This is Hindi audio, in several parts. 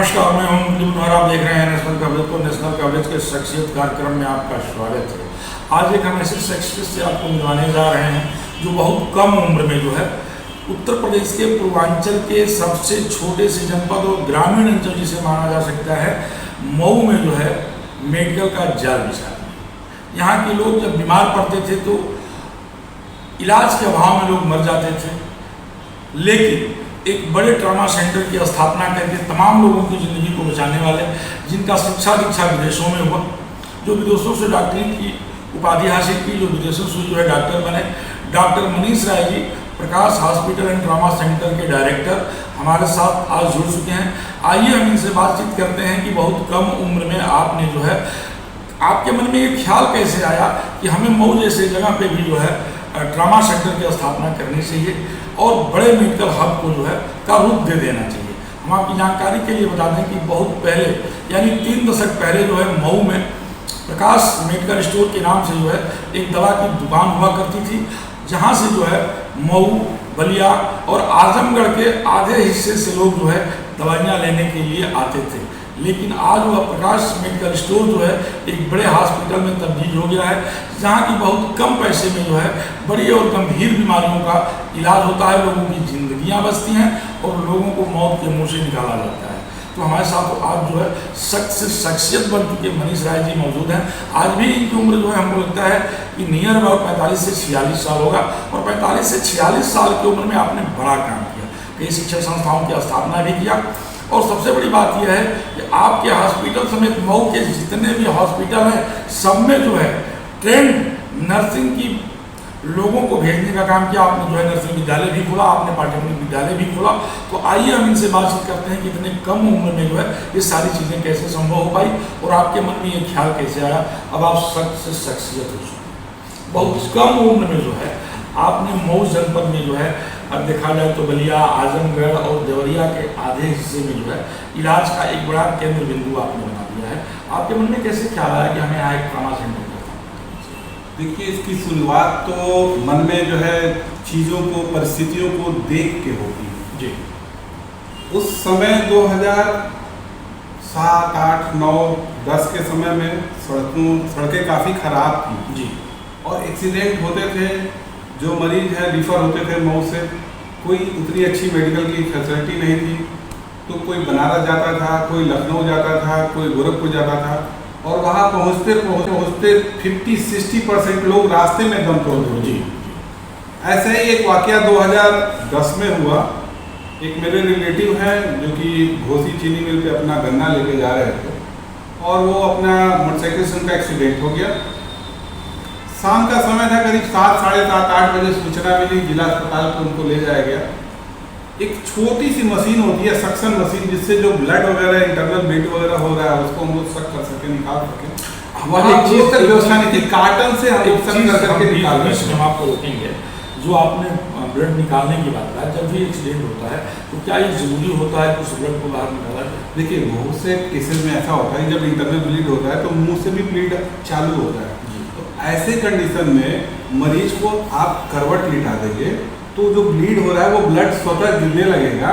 नमस्कार, मैं हूं दिलीप और आप देख रहे हैं नेशनल कवरेज को। नेशनल कवरेज के शख्सियत कार्यक्रम में आपका स्वागत है। आज एक हम ऐसे शख्सियत से आपको मिलवाने जा रहे हैं जो बहुत कम उम्र में जो है उत्तर प्रदेश के पूर्वांचल के सबसे छोटे से जनपद और ग्रामीण अंचल जिसे माना जा सकता है मऊ में जो है मेडिकल का जाल बिछा दिया। यहाँ के लोग जब बीमार पड़ते थे तो इलाज के अभाव में लोग मर जाते थे, लेकिन एक बड़े ट्रॉमा सेंटर की स्थापना करके तमाम लोगों की ज़िंदगी को बचाने वाले, जिनका शिक्षा दीक्षा विदेशों में हुआ, जो विदेशों से डॉक्टरी की उपाधि हासिल की, जो विदेशों से जो है डॉक्टर बने, doctor Manish Rai ji Prakash hospital and trauma centre के डायरेक्टर हमारे साथ आज जुड़ चुके हैं। आइए हम इनसे बातचीत करते हैं कि बहुत कम उम्र में आपने जो है आपके मन में ये ख्याल कैसे आया कि हमें मऊ जैसे जगह पे भी जो है ट्रॉमा सेंटर की स्थापना करनी चाहिए और बड़े मेडिकल हब को जो है का रूप दे देना चाहिए। हम आपकी जानकारी के लिए बता दें कि बहुत पहले यानी 3 दशक पहले जो है मऊ में प्रकाश मेडिकल स्टोर के नाम से जो है एक दवा की दुकान हुआ करती थी, जहाँ से जो है मऊ, बलिया और आजमगढ़ के आधे हिस्से से लोग जो है दवाइयाँ लेने के लिए आते थे। लेकिन आज वह प्रकाश मेडिकल स्टोर जो है एक बड़े हॉस्पिटल में तब्दील हो गया है, जहाँ की बहुत कम पैसे में जो है बड़ी और गंभीर बीमारियों का इलाज होता है, लोगों की जिंदगियाँ बचती हैं और लोगों को मौत के मुंह से निकाला जाता है। तो हमारे साथ आज जो है शख्सियत बन चुके मनीष राय जी मौजूद हैं। आज भी इनकी उम्र जो है हमको लगता है कि नियर अबाउट 45 से 46 साल होगा और 45 से 46 साल की उम्र में आपने बड़ा काम किया, कई शिक्षण संस्थाओं की स्थापना भी किया और सबसे बड़ी बात यह है कि आपके हॉस्पिटल समेत मऊ के जितने भी हॉस्पिटल हैं सब में जो है ट्रेंड नर्सिंग की लोगों को भेजने का काम किया। आपने जो है नर्सिंग विद्यालय भी खोला, आपने पॉलिटेक्निक विद्यालय भी खोला। तो आइए हम इनसे बातचीत करते हैं कि इतने कम उम्र में जो है ये सारी चीज़ें कैसे संभव हो पाई और आपके मन में ये ख्याल कैसे आया। अब आप शख्सियत हो चुके, बहुत कम उम्र में जो है आपने मऊ जनपद में जो है अब देखा जाए तो बलिया, आजमगढ़ और देवरिया के आधे हिस्से में जो है इलाज का एक बड़ा केंद्र बिंदु आपने बना दिया है। आपके मन में कैसे ख्याल आया कि हमें यहाँ एक ट्रॉमा सेंटर करना? देखिए, इसकी शुरुआत तो मन में जो है चीज़ों को, परिस्थितियों को देख के होती है जी। उस समय 2007, 8, 9, 10 के समय में सड़कें काफ़ी ख़राब थी जी और एक्सीडेंट होते थे। जो मरीज है रिफ़र होते थे मऊ से, कोई उतनी अच्छी मेडिकल की फैसिलिटी नहीं थी, तो कोई बनारस जाता था, कोई लखनऊ जाता था, कोई गोरखपुर जाता था और वहाँ पहुँचते 50-60% लोग रास्ते में दम तोड़ देते। जी। ऐसे ही एक वाकया 2010 में हुआ। एक मेरे रिलेटिव हैं जो कि घोसी चीनी मिल पे अपना गन्ना लेके जा रहे थे और वो अपना मोटरसाइकिल से उनका एक्सीडेंट हो गया। शाम का समय था, करीब 7, साढ़े 7, 8 बजे सूचना मिली, जिला अस्पताल पर उनको ले जाया गया। एक छोटी सी मशीन होती है, सक्शन मशीन, जिससे जो ब्लड वगैरह, इंटरनल ब्लीड वगैरह हो रहा है उसको हम लोग सक कर सके, निकाल सके। वहाँ एक चीज़ तक व्यवस्था नहीं थी, कार्टन से हम लोग सक कर करके निकाल रहे हैं। हम आपको रोकेंगे, जो आपने ब्लड निकालने की बात कहा, जब भी एक्सीडेंट होता है तो क्या ये जरूरी होता है कि उस ब्लड को बाहर निकाला जाए? देखिए, बहुत से केसेस में ऐसा होता है जब इंटरनल ब्लीड होता है तो मुंह से भी ब्लीड चालू होता है। तो ऐसे कंडीशन में मरीज को आप करवट लिटा देंगे तो जो ब्लीड हो रहा है वो ब्लड स्वतः गिरने लगेगा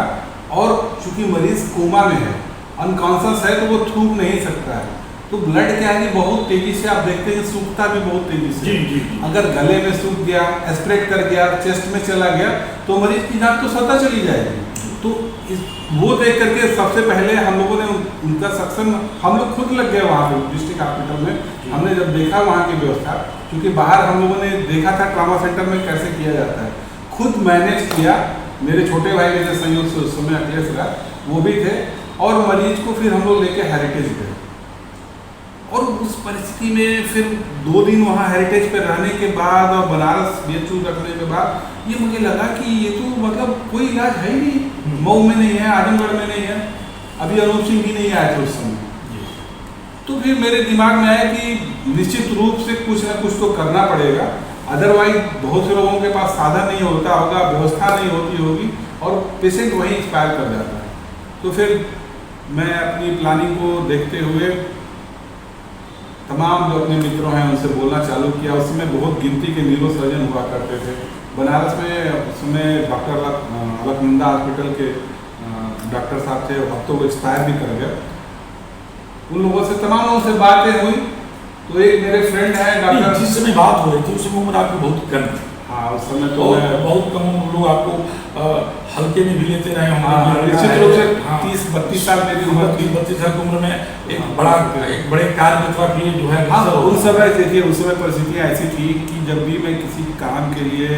और चूंकि मरीज कोमा में है, अनकॉन्शियस है, तो वो थूक नहीं सकता है। तो ब्लड क्या है कि बहुत तेजी से आप देखते हैं सूखता भी बहुत तेजी से। जी। अगर गले में सूख गया, एस्पिरेट कर गया, चेस्ट में चला गया तो मरीज की जान तो स्वतः चली जाएगी। तो वो देख करके सबसे पहले हम लोगों ने उनका सक्शन, हम लोग खुद लग गए वहाँ पे डिस्ट्रिक्ट हॉस्पिटल में। हमने जब देखा वहाँ की व्यवस्था, क्योंकि बाहर हम लोगों ने देखा था ट्रॉमा सेंटर में कैसे किया जाता है, खुद मैनेज किया। मेरे छोटे भाई मेरे संयोग से उस समय अखिलेश रहा, वो भी थे और मरीज को फिर हम लोग लेके हेरिटेज गए और उस परिस्थिति में फिर 2 दिन वहाँ हेरिटेज पे रहने के बाद और बनारस BHU रखने के बाद ये मुझे लगा कि ये तो मतलब कोई इलाज है ही नहीं, मऊ में नहीं है, आजमगढ़ में नहीं है, अभी अनूप सिंह भी नहीं आए थे उस समय। तो फिर मेरे दिमाग में आया कि निश्चित रूप से कुछ ना कुछ तो करना पड़ेगा, अदरवाइज बहुत से लोगों के पास साधन नहीं होता होगा, व्यवस्था नहीं होती होगी और पेशेंट वहीं एक्सपायर कर जाता है। तो फिर मैं अपनी प्लानिंग को देखते हुए तमाम जो अपने मित्रों हैं उनसे बोलना चालू किया। उसमें बहुत गिनती के न्यूरो सर्जन हुआ करते थे बनारस में। उस समय डॉक्टर अलकनंदा हॉस्पिटल के डॉक्टर साहब थे, अब तो वो एक्सपायर भी कर गए। उन लोगों से, तमाम लोगों से बातें हुई, तो एक मेरे फ्रेंड है डॉक्टर, जिस समय बात हो रही थी उस समय उम्र आपकी बहुत कम थी। हाँ उस समय तो बहुत कम उम्र, लोग आपको हल्के में भी लेते रहे हाँ, होंगे। निश्चित रूप से हाँ, 30-32 साल मेरी उम्र थी। 32 साल की उम्र में एक बड़े कार्य की तरफ ये जो है। हाँ, उस समय देखिए, उस समय परिस्थितियाँ ऐसी थी कि जब भी मैं किसी काम के लिए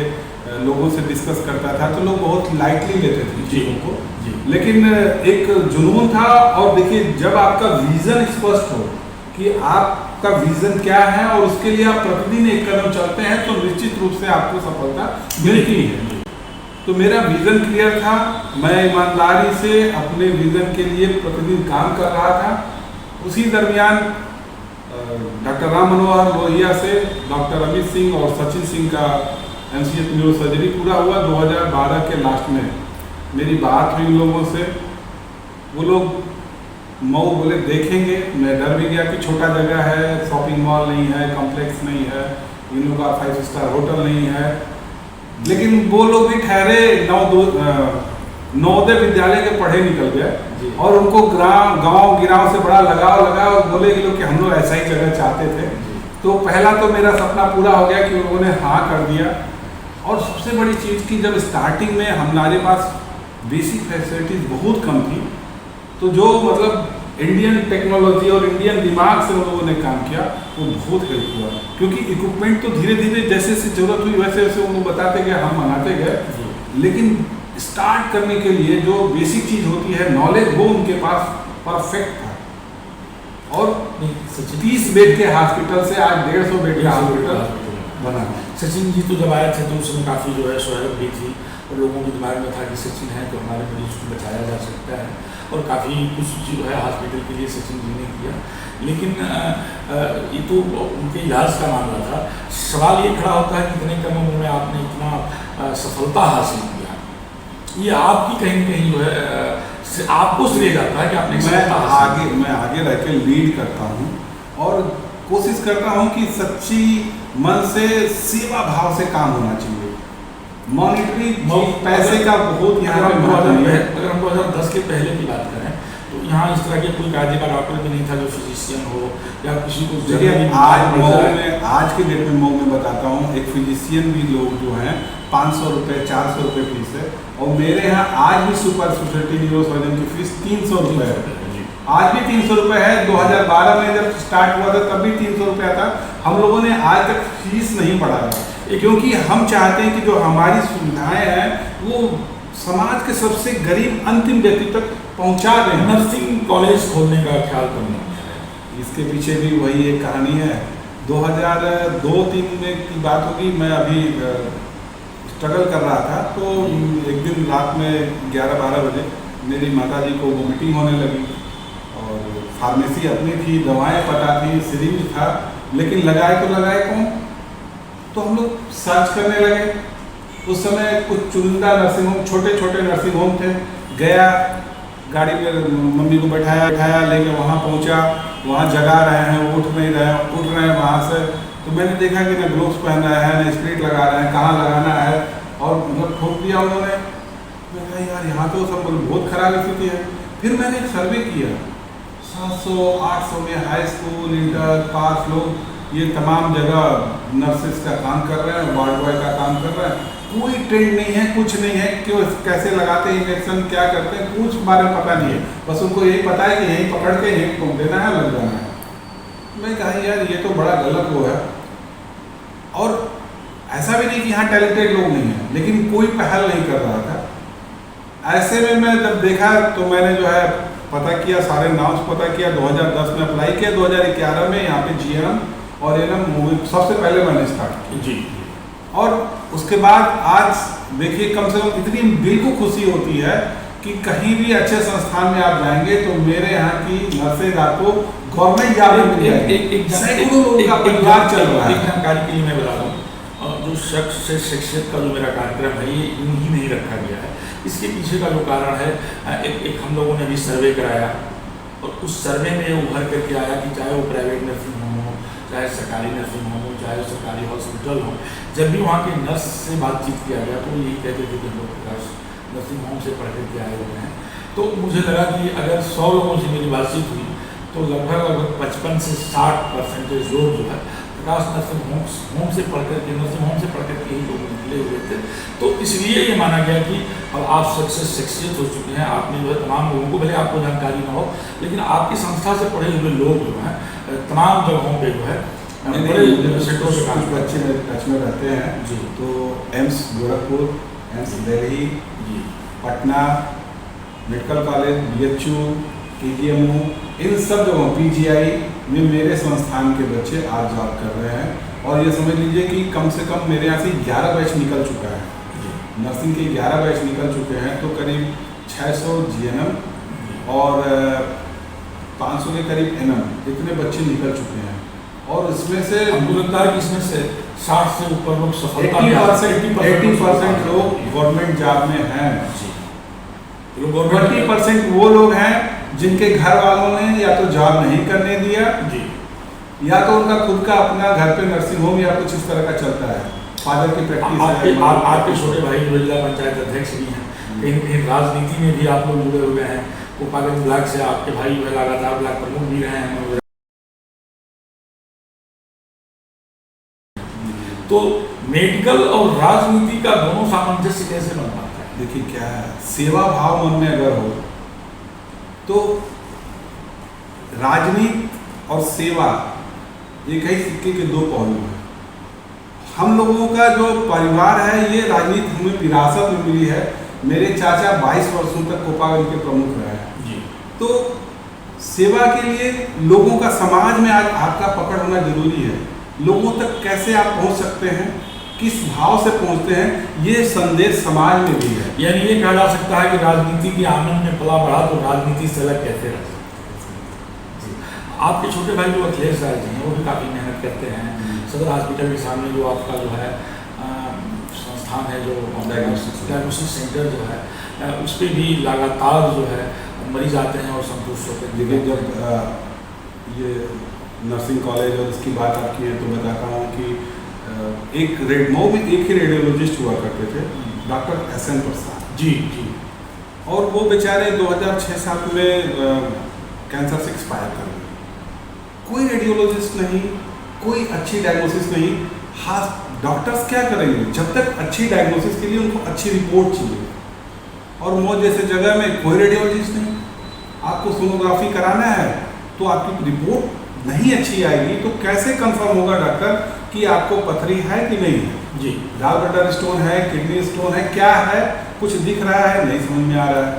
लोगों से डिस्कस करता था तो लोग बहुत लाइटली लेते थे चीज़ों को, लेकिन एक जुनून था। और देखिए, जब आपका विजन स्पष्ट हो कि आपका विजन क्या है और उसके लिए आप प्रतिदिन एक कदम चलते हैं, तो निश्चित रूप से आपको सफलता मिलती है। तो मेरा विजन क्लियर था, मैं ईमानदारी से अपने विजन के लिए प्रतिदिन काम कर रहा था। उसी दरमियान डॉक्टर राम मनोहर लोहिया से डॉक्टर अमित सिंह और सचिन सिंह का MCH न्यूरो सर्जरी पूरा हुआ 2012 के लास्ट में। मेरी बात हुई लोगों से, वो लोग मऊ बोले देखेंगे। मैं डर भी गया कि छोटा जगह है, शॉपिंग मॉल नहीं है, कॉम्प्लेक्स नहीं है, इन लोगों का 5 स्टार होटल नहीं है। लेकिन वो लोग भी ठहरे, नवोदय विद्यालय के पढ़े निकल गए और उनको गांव गिराव से बड़ा लगाव लगा और बोले कि लोग कि हम लोग ऐसा ही जगह चाहते थे। तो पहला तो मेरा सपना पूरा हो गया कि उन लोगों ने हाँ कर दिया। और सबसे बड़ी चीज़ की, जब स्टार्टिंग में हमारे पास बेसिक फैसिलिटीज़ बहुत कम थी, तो जो मतलब इंडियन टेक्नोलॉजी और इंडियन दिमाग से उन लोगों ने काम किया, वो बहुत हेल्प हुआ। क्योंकि इक्विपमेंट तो धीरे धीरे जैसे जैसे जरूरत हुई वैसे वैसे उनको बताते गए, हम बनाते गए। लेकिन स्टार्ट करने के लिए जो बेसिक चीज़ होती है, नॉलेज, वो उनके पास परफेक्ट था। और 30 बेड के हॉस्पिटल से आज 150 बेड का हॉस्पिटल बना। सचिन जी तो जब आए थे तो उसमें काफ़ी जो है शोहरत भी थी और लोगों के दिमाग में था कि सचिन है तो हमारे मरीज को बचाया जा सकता है, और काफ़ी कुछ जो है हॉस्पिटल के लिए सचिन जी ने किया। लेकिन ये तो उनके इलाज का मामला था। सवाल ये खड़ा होता है कि इतने कम उम्र में आपने इतना सफलता हासिल किया, ये आपकी कहीं न कहीं जो है आपको श्रेय जाता है कि आपने मैं आगे रह के लीड करता हूँ और कोशिश करता हूँ कि सच्ची मन से सेवा भाव से काम होना चाहिए। मॉनिटरी पैसे का बहुत यहाँ पे महत्व नहीं है। अगर हम 2010 के पहले की बात करें तो यहाँ इस तरह के कोई कायदे का डॉक्टर भी नहीं था जो फिजिशियन हो या किसी को। आज के डेट में मऊ में बताता हूँ, एक फिजिशियन भी लोग जो हैं 500 रुपये 400 रुपये फीस है, और मेरे यहाँ आज भी सुपर स्पेशलिटी न्यूरो सर्जन की फीस 300 रुपये है। आज भी 300 रुपये है। 2012 में जब स्टार्ट हुआ था तब भी 300 रुपया था। हम लोगों ने आज तक फीस नहीं बढ़ाया, क्योंकि हम चाहते हैं कि जो हमारी सुविधाएं हैं वो समाज के सबसे गरीब अंतिम व्यक्ति तक पहुंचा दें। नर्सिंग कॉलेज खोलने का ख्याल करना है, इसके पीछे भी वही एक कहानी है। 2002-03 में की बात होगी, मैं अभी स्ट्रगल कर रहा था, तो एक दिन रात में 11-12 बजे मेरी माता जी को वोमिटिंग होने लगी और फार्मेसी अपनी थी, दवाएं पता थी, सिरिंज था, लेकिन लगाए कौन। तो हम लोग सर्च करने लगे। उस समय कुछ चुनिंदा नर्सिंग होम, छोटे छोटे नर्सिंग होम थे। गया, गाड़ी में मम्मी को बैठाया लेके वहाँ पहुँचा, वहाँ जगा रहे हैं, उठ रहे हैं वहाँ से। तो मैंने देखा कि ना ग्लोव्स पहन रहे हैं, ना स्प्रिट लगा रहे हैं, कहाँ लगाना है, और मतलब ठोक दिया उन्होंने। मैं कहा यार यहाँ तो सब बहुत खराब स्थिति है। फिर मैंने एक सर्वे किया, 700-800 में हाई स्कूल, इंटर पास लोग ये तमाम जगह नर्सेस का काम कर रहे हैं, वार्ड बॉय का काम कर रहे हैं। कोई ट्रेंड नहीं है, कुछ नहीं है, क्यों कैसे लगाते हैं इंजेक्शन, क्या करते हैं, कुछ बारे में पता नहीं है। बस उनको यही पता है कि यहीं पकड़ के यहीं ठोक देना है, लग जाना है। मैं कहा यार ये तो बड़ा गलत वो है। और ऐसा भी नहीं कि यहाँ टैलेंटेड लोग नहीं हैं, लेकिन कोई पहल नहीं कर रहा था। ऐसे में मैं जब देखा तो मैंने जो है पता किया, सारे नाम्स पता किया। 2010 में अप्लाई किया, 2011 में यहाँ पे GNM और ANM सबसे पहले मैंने स्टार्ट किया जी। और उसके बाद आज देखिए, कम से कम इतनी दिल को खुशी होती है कि कहीं भी अच्छे संस्थान में आप जाएंगे तो मेरे यहाँ की नर्सेज आपको गवर्नमेंट जॉब मिल जाएगी। सैकड़ों लोगों का परिवार चल रहा है। एक जानकारी के लिए मैं बता दूँ, जो शख्स से शख्सियत का जो मेरा कार्यक्रम है ये यूं ही नहीं रखा गया है। इसके पीछे का जो कारण है, एक हम लोगों ने भी सर्वे कराया और उस सर्वे में उभर करके आया कि चाहे वो प्राइवेट नर्सिंग होम हो, चाहे सरकारी नर्सिंग होम हो, चाहे सरकारी हॉस्पिटल हो, जब भी वहाँ के नर्स से बातचीत किया गया तो यही कहते थे कि हम लोग प्रकाश नर्सिंग होम से पढ़ करके आए हुए हैं। तो मुझे लगा कि अगर 100 लोगों से मेरी बातचीत हुई तो लगभग 55 से 60% लोग जो है प्रकाश नर्सिंग होम से पढ़ करके ही लोग निकले हुए थे। तो इसलिए ये माना गया कि अब आप सक्सेस शख्सियत हो चुके हैं, आपने जो है तमाम लोगों को, भले आपको जानकारी ना हो, लेकिन आपकी संस्था से पढ़े हुए लोग जो हैं तमाम जगहों पे जो है बड़े सेक्टरों से काम, कुछ बच्चे मेरे टच में रहते हैं जी। तो एम्स गोरखपुर, एम्स दिल्ली, जी Patna medical college, BHU, KGMU, इन सब जगहों PGI में मेरे संस्थान के बच्चे आज जॉब कर रहे हैं। और ये समझ लीजिए कि कम से कम मेरे यहाँ से 11 बैच निकल चुका है, नर्सिंग के 11 बैच निकल चुके हैं। तो करीब 600 GNM और 500 के करीब NM इतने बच्चे निकल चुके हैं। और इसमें से हमको लगता है कि इसमें से 60 से ऊपर लोग सफलता 80% लोग गवर्नमेंट जॉब में हैं। 20% 20% वो लोग हैं जिनके घर वालों ने या तो जॉब नहीं करने दिया जी, या तो उनका खुद का अपना घर पे नर्सिंग होम या कुछ इस तरह का चलता है, फादर की प्रैक्टिस है। आपके छोटे भाई जो जिला पंचायत अध्यक्ष भी हैं, कहीं न कहीं राजनीति में भी आप लोग जुड़े हुए हैं। गोपालगंज ब्लॉक से आपके भाई जो है लगातार ब्लॉक प्रमुख भी रहे हैं। तो मेडिकल और राजनीति का दोनों सामंजस्य कैसे बन पाता है? देखिए क्या है, सेवा भाव मन में अगर हो तो राजनीति और सेवा एक ही सिक्के के दो पहलू हैं। हम लोगों का जो परिवार है ये राजनीति हमें विरासत में मिली है। मेरे चाचा 22 वर्षों तक कोपागंज के प्रमुख रहे हैं जी। तो सेवा के लिए लोगों का समाज में आज आपका पकड़ होना जरूरी है। लोगों तक कैसे आप पहुंच सकते हैं, किस भाव से पहुंचते हैं, ये संदेश समाज में भी है। यानी ये कहा जा सकता है कि राजनीति की आंगन में पला बढ़ा तो राजनीति से अलग कैसे रह सकते हैं। आपके छोटे भाई जो अखिलेश राय जी हैं वो भी काफ़ी मेहनत करते हैं। सदर हॉस्पिटल के सामने जो आपका जो है संस्थान है, जो डायग्नोस्टिक सेंटर जो है, उस पर भी लगातार जो है मरीज आते हैं और संतुष्ट होते हैं। देखिए जब ये नर्सिंग कॉलेज और इसकी बात आप की है तो बताता हूँ कि मऊ में एक ही रेडियोलॉजिस्ट हुआ करते थे, डॉक्टर SN प्रसाद जी जी। और वो बेचारे 2006-07 में कैंसर से एक्सपायर कर गए। कोई रेडियोलॉजिस्ट नहीं, कोई अच्छी डायग्नोसिस नहीं। हाँ, डॉक्टर्स क्या करेंगे जब तक अच्छी डायग्नोसिस के लिए उनको अच्छी रिपोर्ट चाहिए। और मऊ जैसे जगह में कोई रेडियोलॉजिस्ट नहीं। आपको सोनोग्राफी कराना है तो आपकी रिपोर्ट नहीं अच्छी आएगी तो कैसे कंफर्म होगा डॉक्टर कि आपको पथरी है कि नहीं है जी, गॉल ब्लैडर स्टोन है, किडनी स्टोन है, क्या है, कुछ दिख रहा है, नहीं समझ में आ रहा है।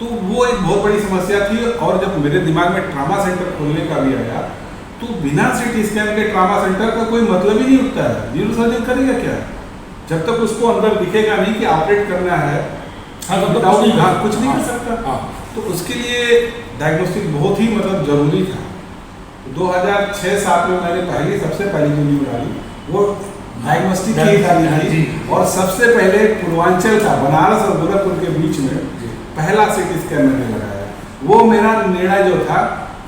तो वो एक बहुत बड़ी समस्या थी। और जब मेरे दिमाग में ट्रामा सेंटर खोलने का भी आया तो बिना CT स्कैन के ट्रामा सेंटर का कोई मतलब ही नहीं उठता है। न्यूरोसर्जन करेगा क्या जब तक उसको अंदर दिखेगा नहीं कि ऑपरेट करना है। हाँ, तो कुछ नहीं कर सकता। तो उसके लिए डायग्नोस्टिक बहुत ही मतलब जरूरी था। 2006-07 में मैंने सबसे पहली जो न्यूज डाली वो डायग्नोस्टिक की डाली थी। और सबसे पहले पूर्वांचल का बनारस और गोरखपुर के बीच में पहला CT स्कैन मैंने लगाया। वो मेरा निर्णय जो था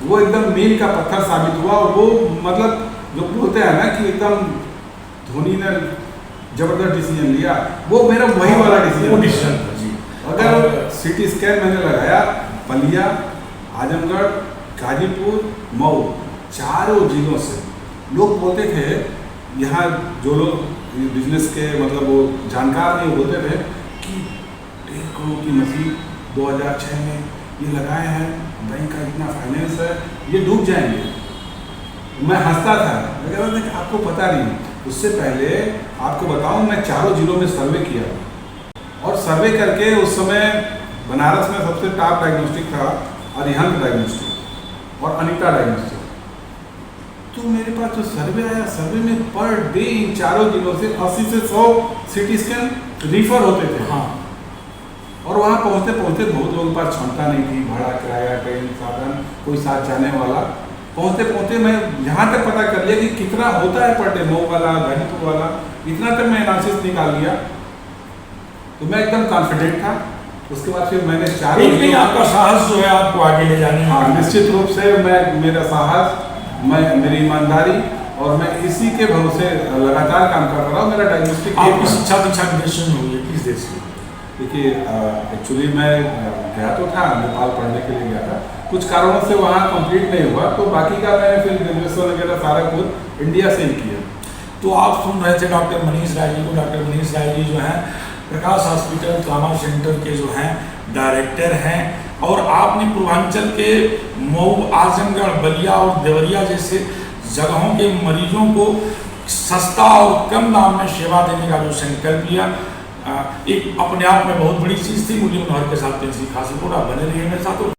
वो एकदम मील का पत्थर साबित हुआ। और वो मतलब जो बोलते हैं ना कि एकदम धोनी ने जबरदस्त डिसीजन लिया, वो मेरा वही वाला डिसीजन था जी। अगर CT स्कैन मैंने लगाया, बलिया, आजमगढ़, गाजीपुर, मऊ, चारों जिलों से लोग बोलते थे, यहाँ जो लोग बिजनेस के मतलब वो जानकार नहीं होते थे कि 1.5 करोड़ की मशीन 2006 में ये लगाए हैं, बैंक का इतना फाइनेंस है, ये डूब जाएंगे। मैं हंसता था, मैं कह रहा था आपको पता नहीं। उससे पहले आपको बताऊं, मैं चारों जिलों में सर्वे किया और सर्वे करके उस समय बनारस में सबसे टॉप डायग्नोस्टिक था अरिहंत डायग्नोस्टिक और अनीता डायग्नोस्टिक। तो मेरे पास जो सर्वे आया, सर्वे में पर डे इन चारों जिलों से 80 से 100 CT स्कैन रिफर होते थे। हाँ। और वहाँ पहुँचते पहुँचते बहुत लोगों के पास क्षमता नहीं थी, भाड़ा किराया, ट्रेन साधन, कोई साथ जाने वाला। पहुँचते पहुँचते मैं यहाँ तक पता कर लिया कि कितना होता है पर डे, मऊ वाला, गाजीपुर वाला, इतना तक मैं एनालिसिस निकाल लिया। तो मैं एकदम कॉन्फिडेंट था। उसके बाद फिर मैंने चारों नहीं, आपका साहस जो है आपको आगे ले जाने में। हाँ, निश्चित रूप से मेरा साहस, मेरी ईमानदारी और मैं इसी के भरोसे लगातार काम करता रहा। मेरा डायग्नोस्टिक आपकी शिक्षा दीक्षा विदेश में हुई है, किस देश में? देखिए एक्चुअली मैं गया तो था, नेपाल पढ़ने के लिए गया था, कुछ कारणों से वहाँ कंप्लीट नहीं हुआ, तो बाकी का मैंने फिर ग्रेजुएशन वगैरह सारा कुछ इंडिया से ही किया। तो आप सुन रहे थे डॉक्टर मनीष राय जी को। डॉक्टर मनीष राय जी जो हैं प्रकाश हॉस्पिटल ट्रॉमा सेंटर के जो हैं डायरेक्टर हैं, और आपने पूर्वांचल के मऊ, आजमगढ़, बलिया और देवरिया जैसे जगहों के मरीजों को सस्ता और कम दाम में सेवा देने का जो संकल्प लिया, एक अपने आप में बहुत बड़ी चीज़ थी। मुरली मनोहर के साथ तेजी खास रिपोर्ट, आप बने रहिए मेरे साथ।